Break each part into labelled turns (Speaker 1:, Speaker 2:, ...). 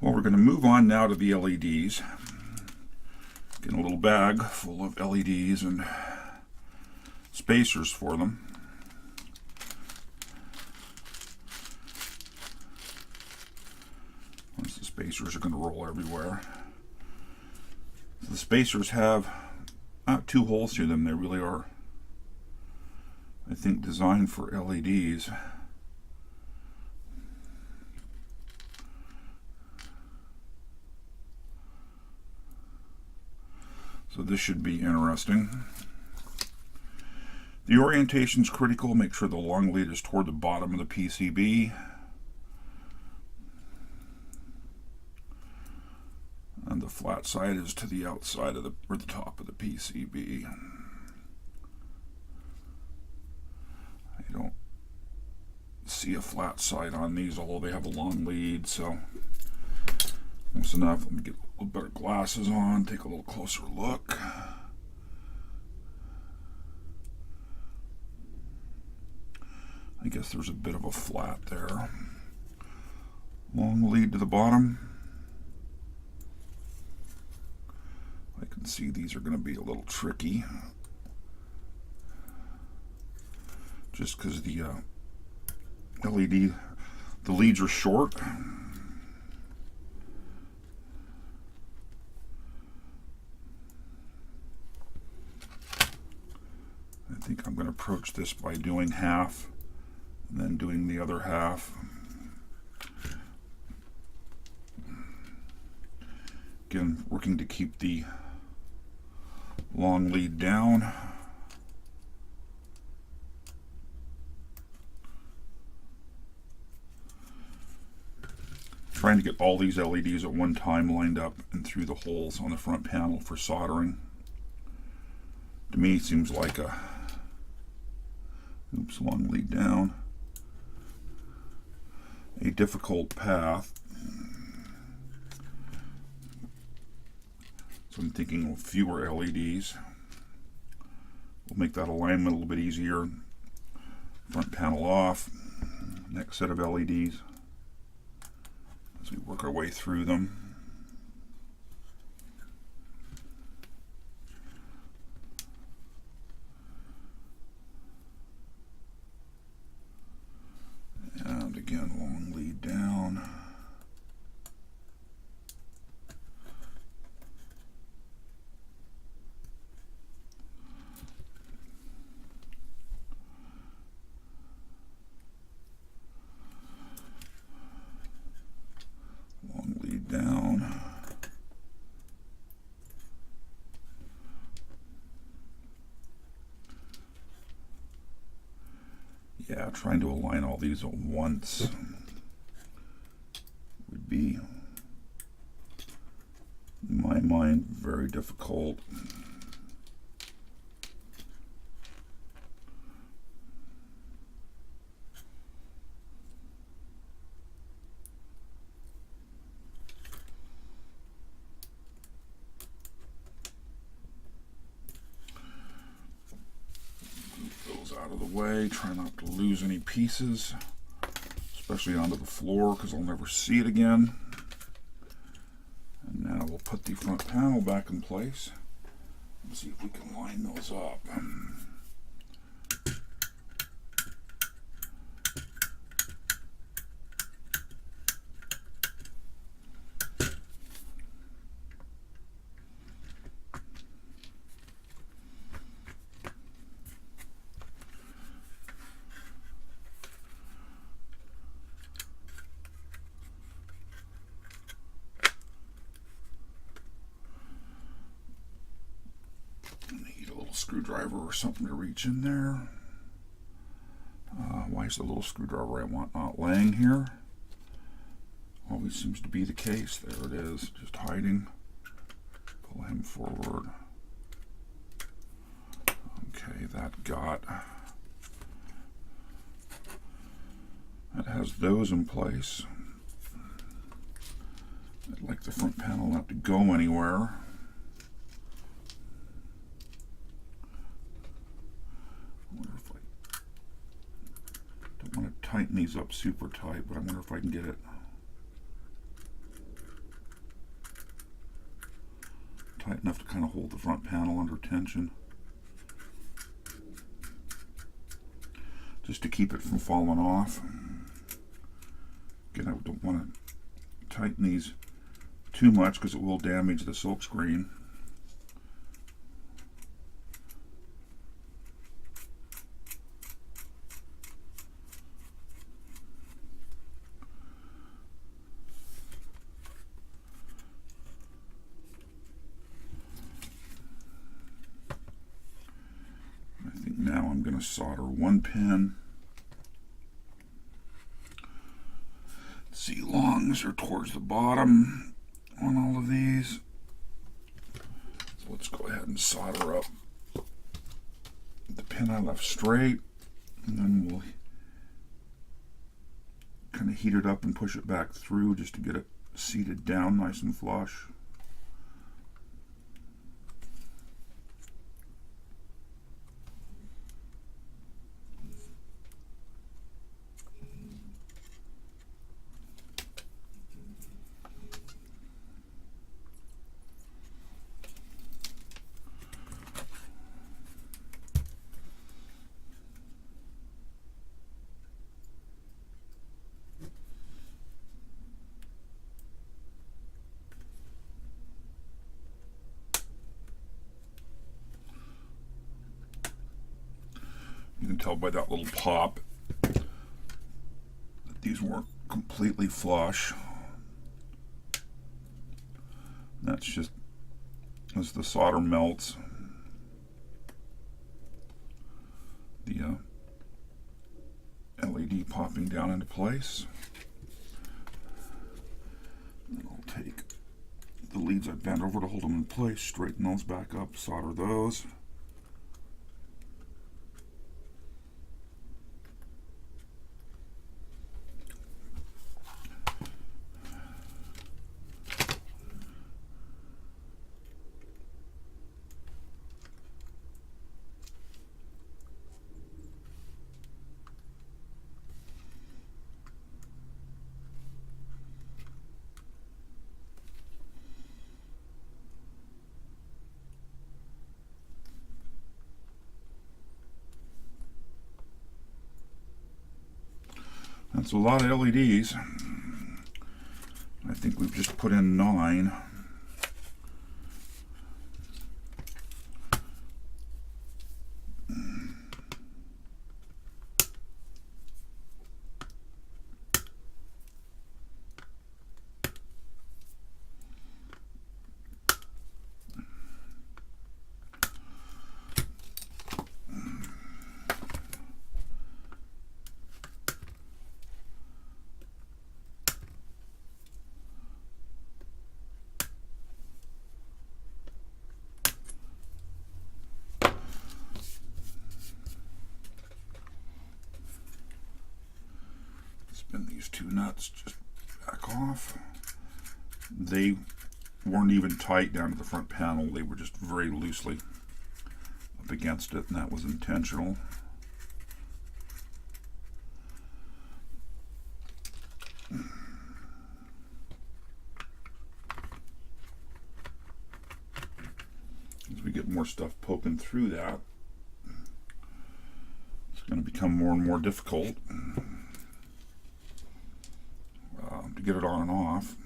Speaker 1: Well, we're going to move on now to the LEDs. Getting a little bag full of LEDs and spacers for them. Once the spacers are going to roll everywhere. So the spacers have two holes through them. They really are, I think, designed for LEDs. So this should be interesting. The orientation is critical. Make sure the long lead is toward the bottom of the PCB. And the flat side is to the outside of the top of the PCB. I don't see a flat side on these, although they have a long lead, so that's enough. Let me get a little better glasses on, take a little closer look. I guess there's a bit of a flat there. Long lead to the bottom. I can see these are going to be a little tricky, just because the LED, the leads are short. I think I'm going to approach this by doing half and then doing the other half. Again, working to keep the long lead down. Trying to get all these LEDs at one time lined up and through the holes on the front panel for soldering. To me, it seems like a long lead down, a difficult path. So I'm thinking of fewer LEDs. We'll make that alignment a little bit easier. Front panel off. Next set of LEDs as we work our way through them. And again, long lead down. Long lead down. Yeah, trying to align all these at once would be, in my mind, very difficult. Out of the way, try not to lose any pieces, especially onto the floor, because I'll never see it again. And now we'll put the front panel back in place and see if we can line those up. Screwdriver or something to reach in there. Why is the little screwdriver I want not laying here? Always seems to be the case. There it is, just hiding. Pull him forward. Okay, that has those in place. I'd like the front panel not to go anywhere. Tighten these up super tight, but I wonder if I can get it kind of hold the front panel under tension, just to keep it from falling off. Again, I don't want to tighten these too much because it will damage the silkscreen. I think now I'm going to solder one pin. See, longs are towards the bottom on all of these. So let's go ahead and solder up the pin I left straight, and then we'll kind of heat it up and push it back through just to get it seated down nice and flush. You can tell by that little pop that these weren't completely flush. That's just as the solder melts, the LED popping down into place. Then I'll take the leads I bent over to hold them in place, straighten those back up, solder those. That's a lot of LEDs. I think we've just put in 9. Spin these 2 nuts just back off. They weren't even tight down to the front panel. They were just very loosely up against it, and that was intentional. As we get more stuff poking through that, it's going to become more and more difficult to get it on and off.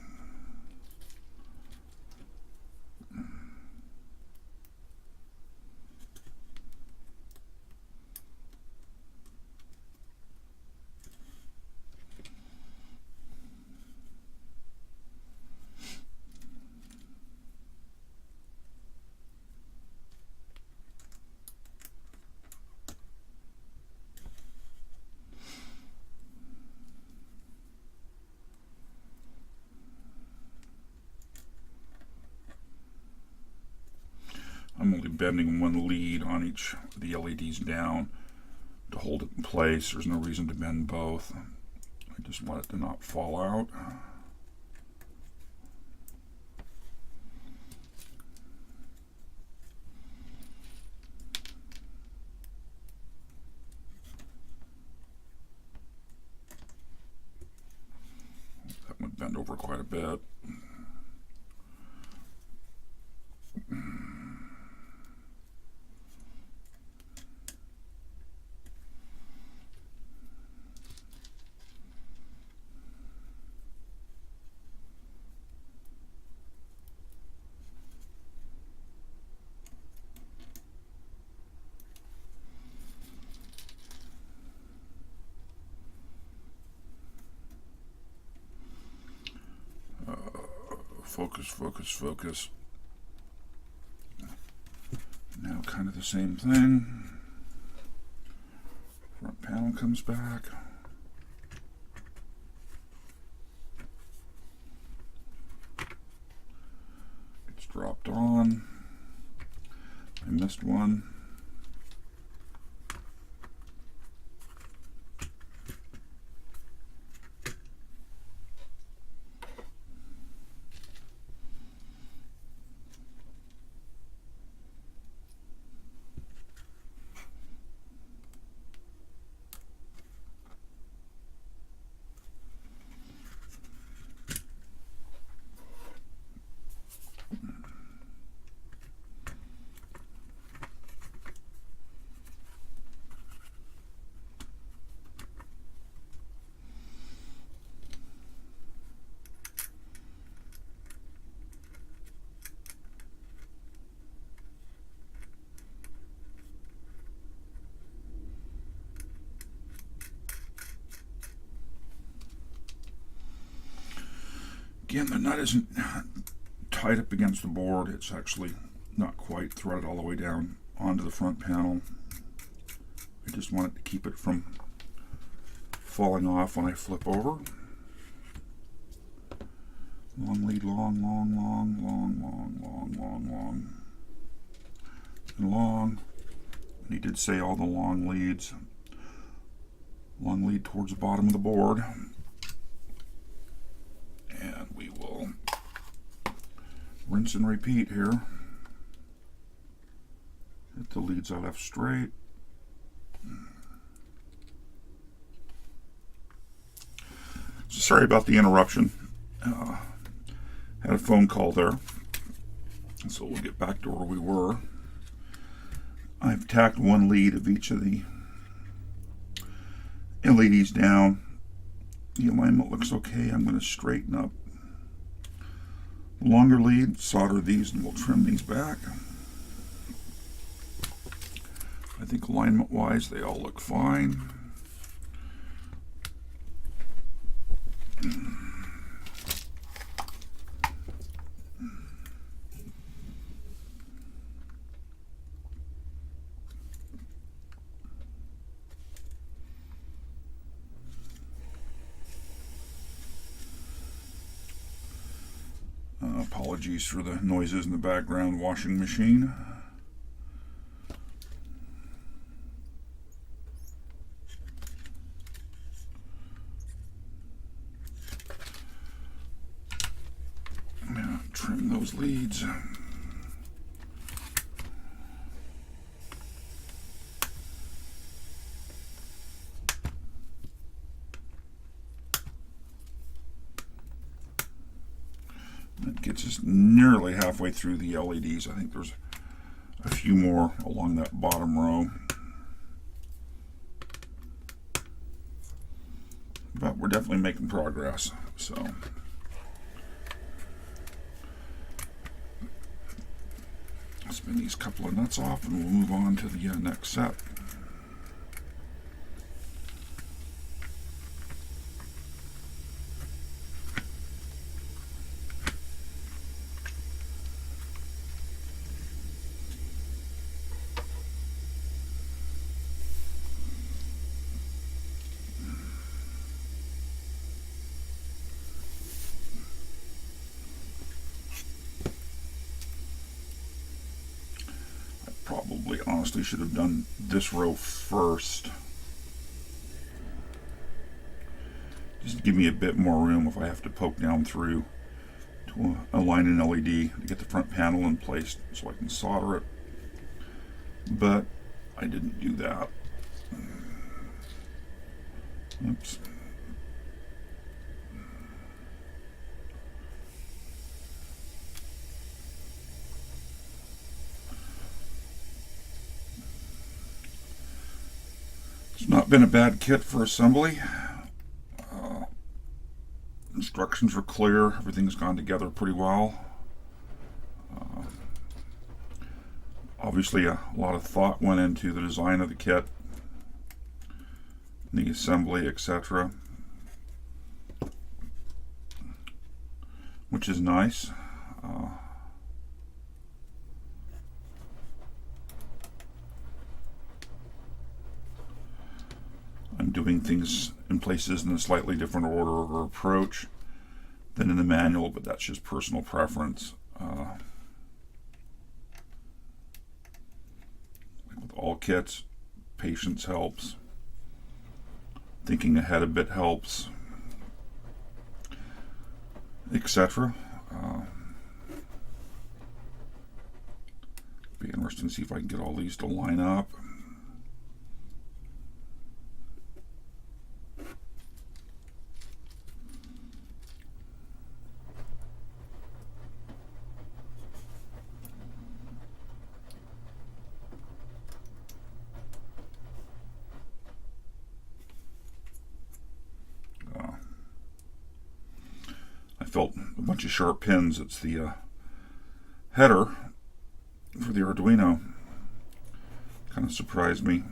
Speaker 1: I'm only bending one lead on each of the LEDs down to hold it in place. There's no reason to bend both. I just want it to not fall out. That would bend over quite a bit. Focus, focus, focus. Now kind of the same thing. Front panel comes back. It's dropped on. I missed one. Again, the nut isn't tight up against the board. It's actually not quite threaded all the way down onto the front panel. I just want it to keep it from falling off when I flip over. Long lead, long, long, long, long, long, long, long, long, and long. And he did say all the long leads. Long lead towards the bottom of the board. And we will rinse and repeat here. Hit the leads out left straight. So sorry about the interruption. Had a phone call there. So we'll get back to where we were. I've tacked one lead of each of the LEDs down. The alignment looks okay. I'm going to straighten up the longer lead, solder these, and we'll trim these back. I think alignment wise they all look fine. Apologies for the noises in the background. Washing machine. I'm going to trim those leads. That gets us nearly halfway through the LEDs. I think there's a few more along that bottom row. But we're definitely making progress. So spin these couple of nuts off and we'll move on to the next set. Probably honestly should have done this row first, just to give me a bit more room if I have to poke down through to align an LED to get the front panel in place so I can solder it, but I didn't do that. Oops. It's not been a bad kit for assembly. Instructions are clear. Everything's gone together pretty well. Obviously a lot of thought went into the design of the kit, the assembly, etc., which is nice. I'm doing things in places in a slightly different order or approach than in the manual, but that's just personal preference. With all kits, patience helps. Thinking ahead a bit helps, etc. Be interesting to see if I can get all these to line up. I felt a bunch of sharp pins. It's the header for the Arduino. Kind of surprised me.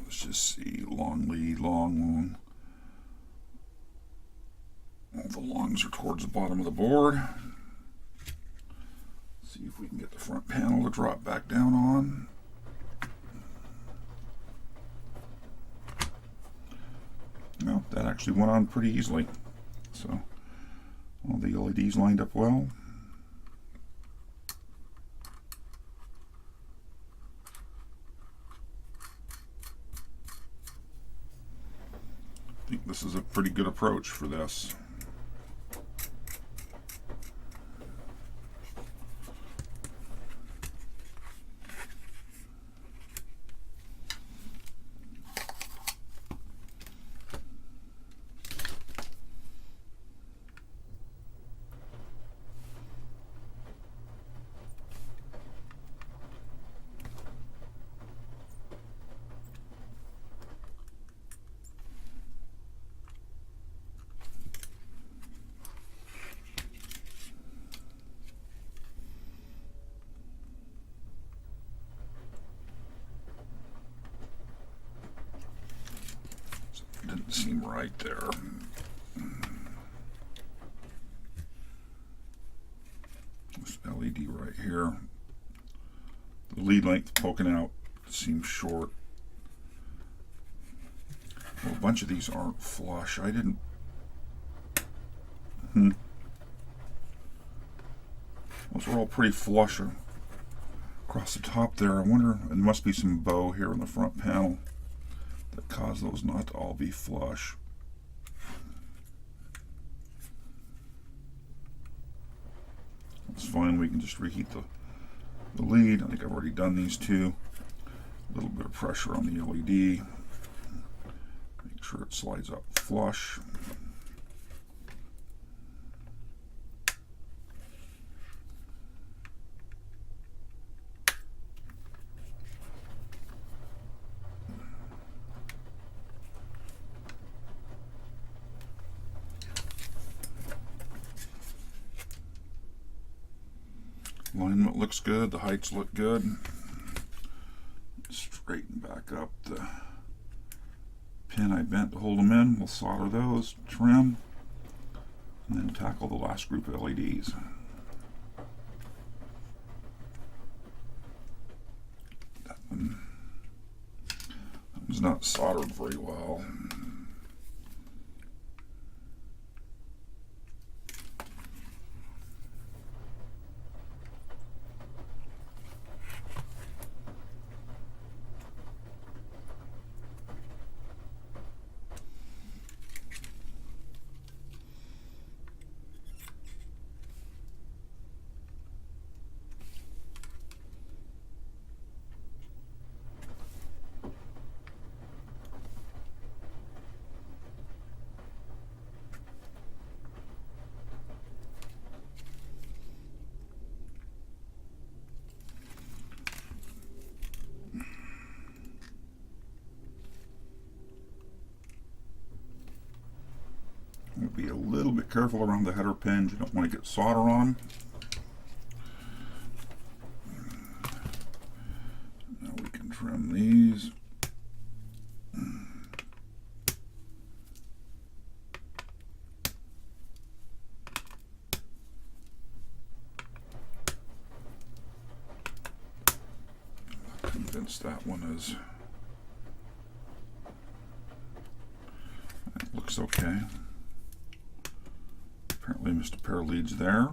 Speaker 1: Let's just see. Long lead, long. All the longs are towards the bottom of the board. See if we can get the front panel to drop back down on. No, that actually went on pretty easily. So all the LEDs lined up well. I think this is a pretty good approach for this. Didn't seem right there. This LED right here. The lead length poking out seems short. Well, a bunch of these aren't flush. I didn't. Those are all pretty flush across the top there. I wonder, there must be some bow here in the front panel that cause those not to all be flush. That's fine, we can just reheat the lead. I think I've already done these two. A little bit of pressure on the LED. Make sure it slides up flush. Alignment looks good, the heights look good. Straighten back up the pin I bent to hold them in. We'll solder those, trim, and then tackle the last group of LEDs. That one's not soldered very well. Be a little bit careful around the header pins. You don't want to get solder on them. Now we can trim these. since that one is, it looks okay. Apparently missed a pair of leads there.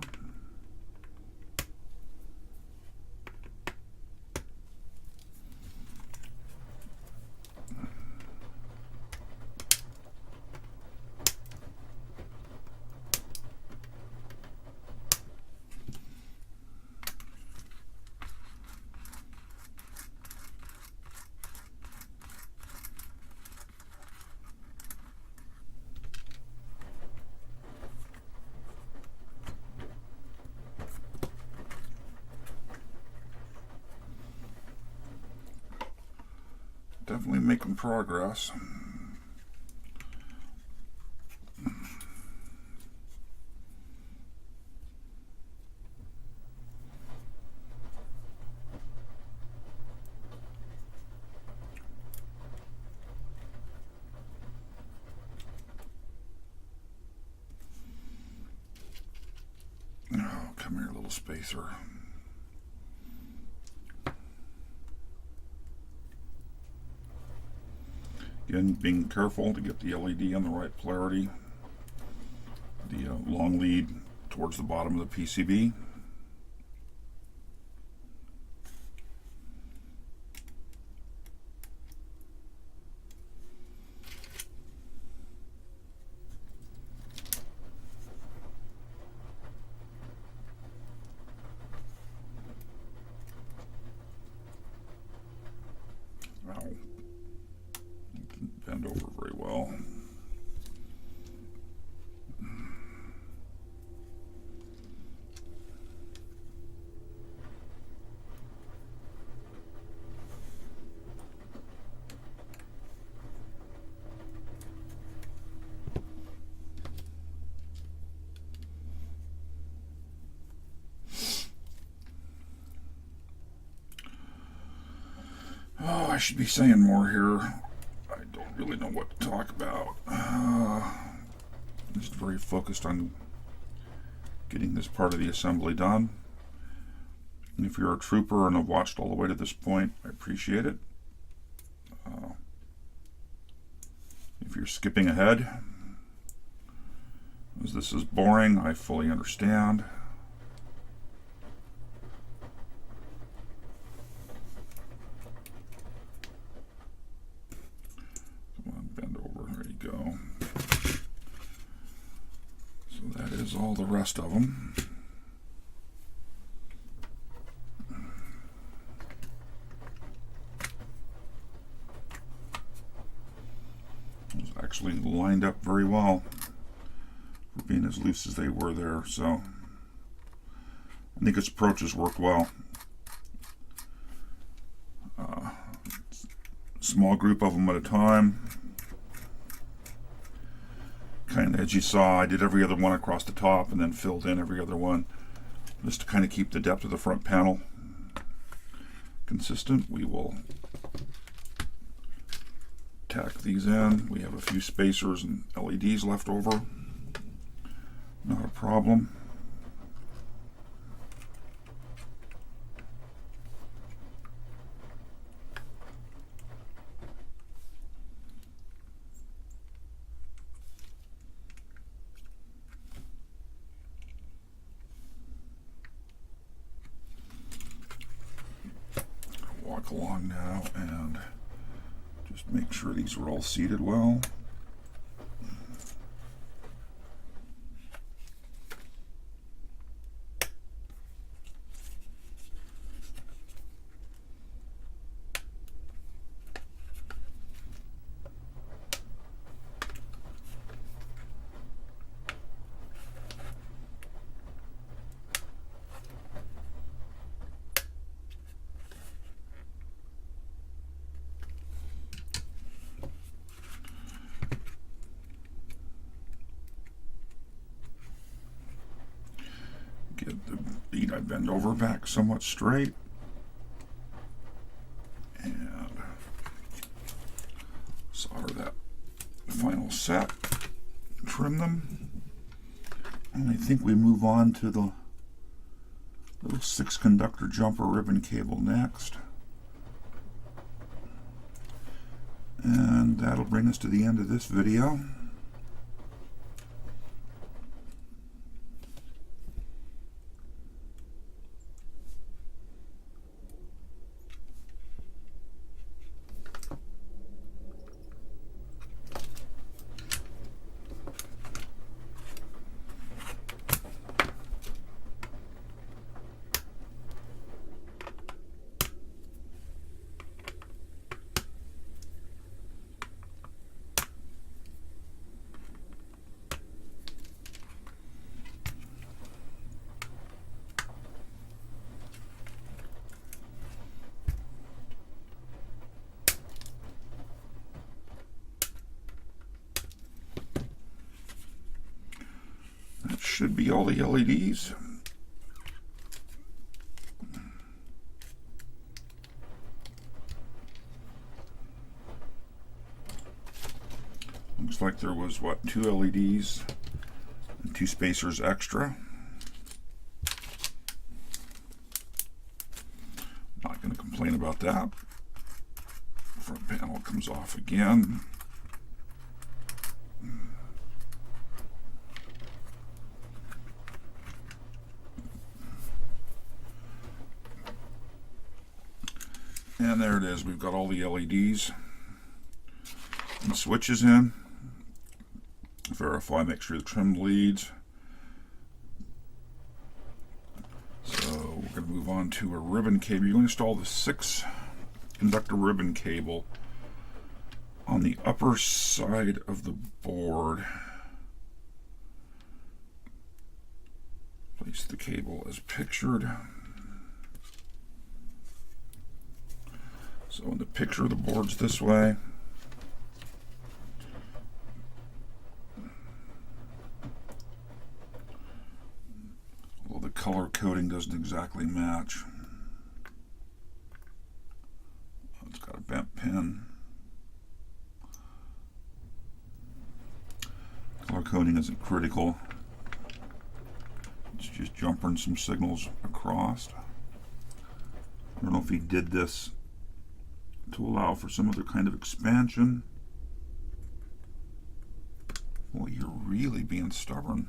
Speaker 1: Definitely making progress. Oh, come here, little spacer. Again, being careful to get the LED on the right polarity. The long lead towards the bottom of the PCB. Bend over very well. Oh, I should be saying more here. Really know what to talk about. Just very focused on getting this part of the assembly done. And if you're a trooper and have watched all the way to this point, I appreciate it. If you're skipping ahead, as this is boring, I fully understand. All the rest of them. It was actually lined up very well for being as loose as they were there, so I think its approaches worked well. Small group of them at a time. Kind of, as you saw, I did every other one across the top and then filled in every other one just to kind of keep the depth of the front panel consistent. We will tack these in. We have a few spacers and LEDs left over. Not a problem. Walk along now and just make sure these are all seated well. Get the bead I bend over back somewhat straight, and solder that final set, trim them, and I think we move on to the little 6 conductor jumper ribbon cable next. And that'll bring us to the end of this video. That should be all the LEDs. Looks like there was, what, 2 LEDs and 2 spacers extra. Not going to complain about that. Front panel comes off again. And there it is. We've got all the LEDs and switches in. Verify, make sure the trimmed leads. So we're going to move on to a ribbon cable. You're going to install the 6 conductor ribbon cable on the upper side of the board. Place the cable as pictured. So in the picture, the board's this way. Although the color coding doesn't exactly match. It's got a bent pin. Color coding isn't critical. It's just jumping some signals across. I don't know if he did this to allow for some other kind of expansion. Well, you're really being stubborn.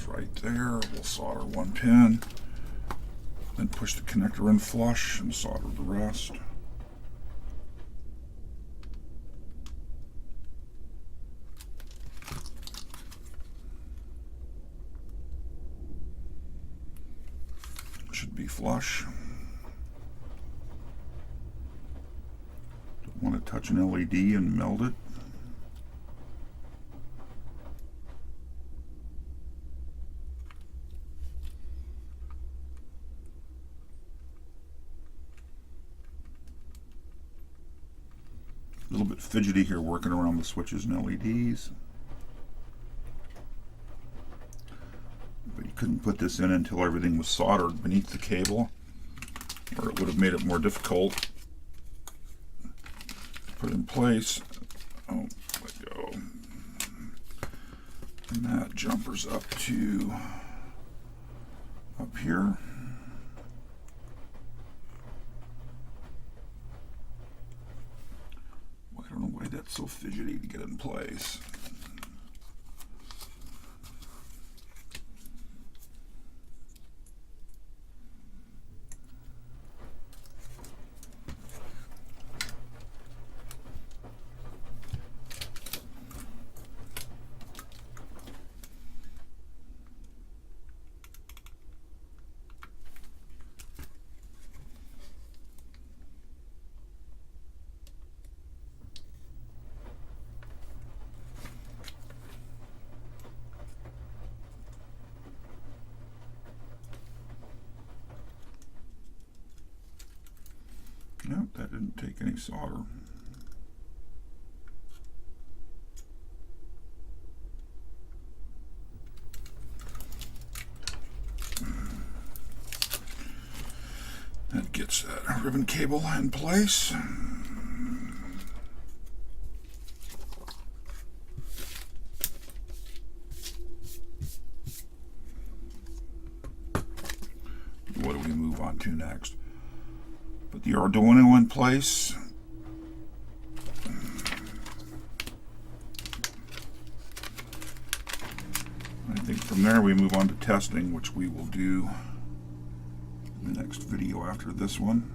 Speaker 1: Right there, we'll solder 1 pin, then push the connector in flush and solder the rest. Should be flush. Don't want to touch an LED and meld it. A little bit fidgety here working around the switches and LEDs. But you couldn't put this in until everything was soldered beneath the cable, or it would have made it more difficult to put in place. Oh, let go. And that jumper's up to up here. I don't know why that's so fidgety to get in place. Nope, that didn't take any solder. Set a ribbon cable in place. What do we move on to next? Put the Arduino in place. I think from there we move on to testing, which we will do in the next video after this one.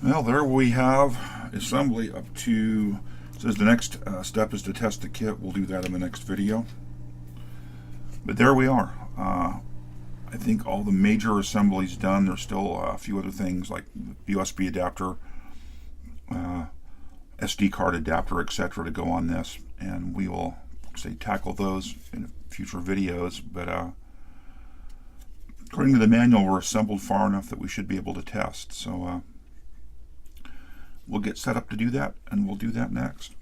Speaker 1: Well, there we have assembly up to, it says the next step is to test the kit. We'll do that in the next video. But there we are. I think all the major assemblies done. There's still a few other things like USB adapter, SD card adapter, etc. to go on this, and we will tackle those in future videos. But according to the manual, we're assembled far enough that we should be able to test. So we'll get set up to do that, and we'll do that next.